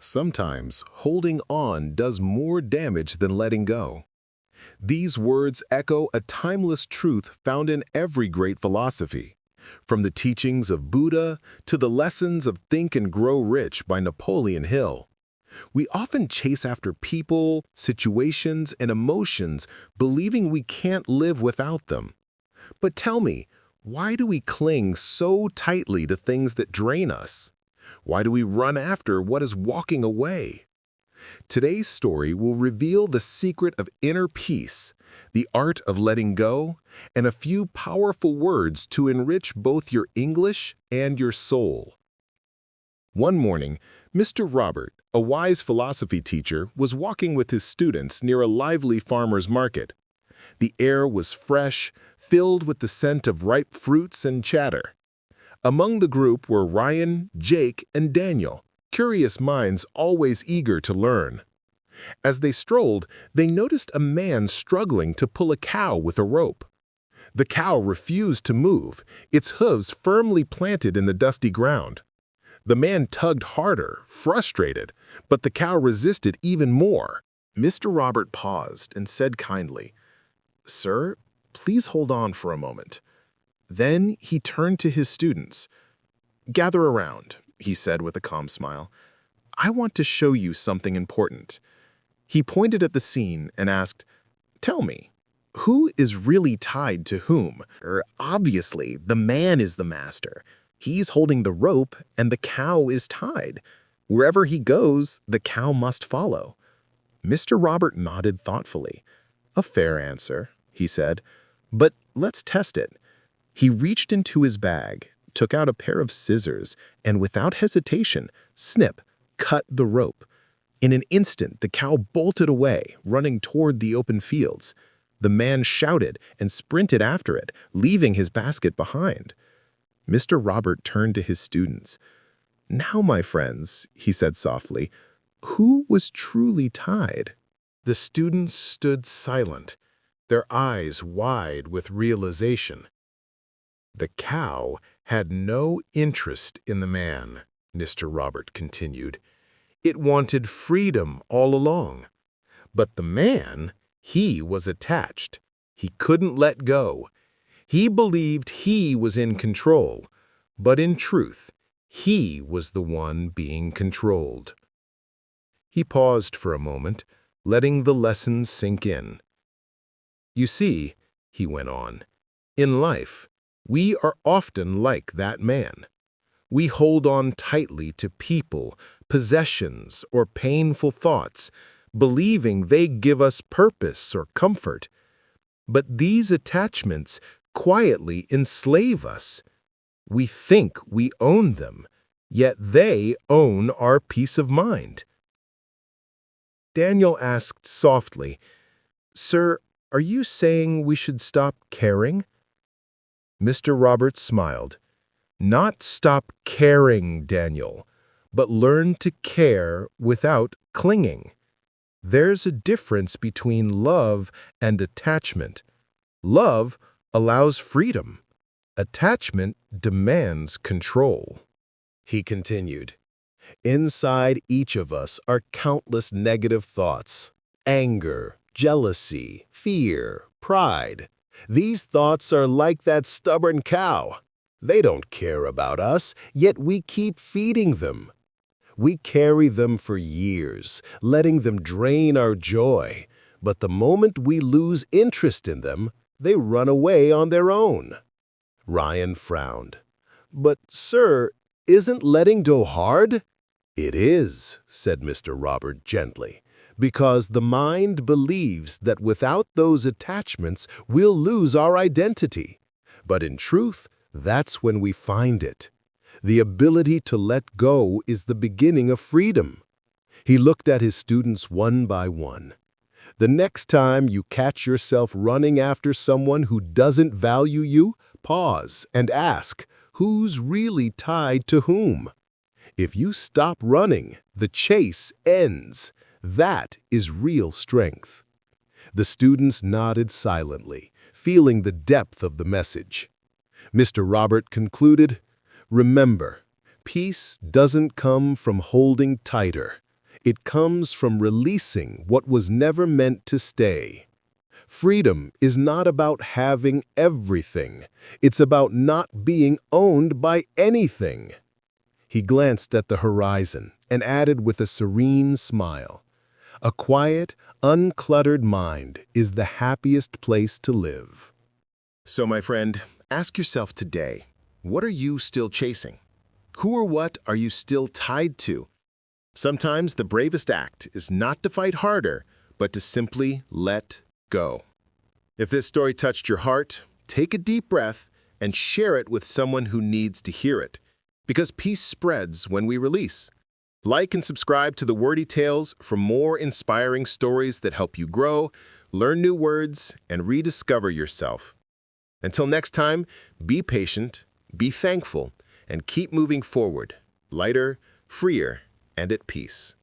Sometimes holding on does more damage than letting go. These words echo a timeless truth found in every great philosophy, from the teachings of Buddha to the lessons of Think and Grow Rich by Napoleon Hill. We often chase after people, situations, and emotions, believing we can't live without them. But tell me, why do we cling so tightly to things that drain us? Why do we run after what is walking away? Today's story will reveal the secret of inner peace, the art of letting go, and a few powerful words to enrich both your English and your soul. One morning, Mr. Robert, a wise philosophy teacher, was walking with his students near a lively farmer's market. The air was fresh, filled with the scent of ripe fruits and chatter. Among the group were Ryan, Jake, and Daniel, curious minds always eager to learn. As they strolled, they noticed a man struggling to pull a cow with a rope. The cow refused to move, its hooves firmly planted in the dusty ground. The man tugged harder, frustrated, but the cow resisted even more. Mr. Robert paused and said kindly, "Sir, please hold on for a moment." Then he turned to his students. "Gather around," he said with a calm smile. "I want to show you something important." He pointed at the scene and asked, "Tell me, who is really tied to whom?" Obviously, the man is the master. He's holding the rope and the cow is tied. Wherever he goes, the cow must follow. Mr. Robert nodded thoughtfully. "A fair answer," he said, "but let's test it." He reached into his bag, took out a pair of scissors, and without hesitation, snip, cut the rope. In an instant, the cow bolted away, running toward the open fields. The man shouted and sprinted after it, leaving his basket behind. Mr. Robert turned to his students. "Now, my friends," he said softly, "who was truly tied?" The students stood silent, their eyes wide with realization. "The cow had no interest in the man," Mr. Robert continued. "It wanted freedom all along. But the man, he was attached. He couldn't let go. He believed he was in control, but in truth, he was the one being controlled." He paused for a moment, letting the lesson sink in. "You see," he went on, "in life, we are often like that man. We hold on tightly to people, possessions, or painful thoughts, believing they give us purpose or comfort. But these attachments quietly enslave us. We think we own them, yet they own our peace of mind." Daniel asked softly, "Sir, are you saying we should stop caring?" Mr. Roberts smiled. "Not stop caring, Daniel, but learn to care without clinging. There's a difference between love and attachment. Love allows freedom. Attachment demands control." He continued, "Inside each of us are countless negative thoughts: anger, jealousy, fear, pride. These thoughts are like that stubborn cow. They don't care about us, yet we keep feeding them. We carry them for years, letting them drain our joy, but the moment we lose interest in them, they run away on their own." Ryan frowned. "But, sir, isn't letting go hard?" "It is," said Mr. Robert gently, "because the mind believes that without those attachments we'll lose our identity. But in truth, that's when we find it. The ability to let go is the beginning of freedom." He looked at his students one by one. "The next time you catch yourself running after someone who doesn't value you, pause and ask, who's really tied to whom? If you stop running, the chase ends. That is real strength." The students nodded silently, feeling the depth of the message. Mr. Robert concluded, "Remember, peace doesn't come from holding tighter. It comes from releasing what was never meant to stay. Freedom is not about having everything. It's about not being owned by anything. He glanced at the horizon and added with a serene smile, "A quiet, uncluttered mind is the happiest place to live." So, my friend, ask yourself today, what are you still chasing? Who or what are you still tied to? Sometimes the bravest act is not to fight harder, but to simply let go. If this story touched your heart, take a deep breath and share it with someone who needs to hear it. Because peace spreads when we release. Like and subscribe to the Wordy Tales for more inspiring stories that help you grow, learn new words, and rediscover yourself. Until next time, be patient, be thankful, and keep moving forward, lighter, freer, and at peace.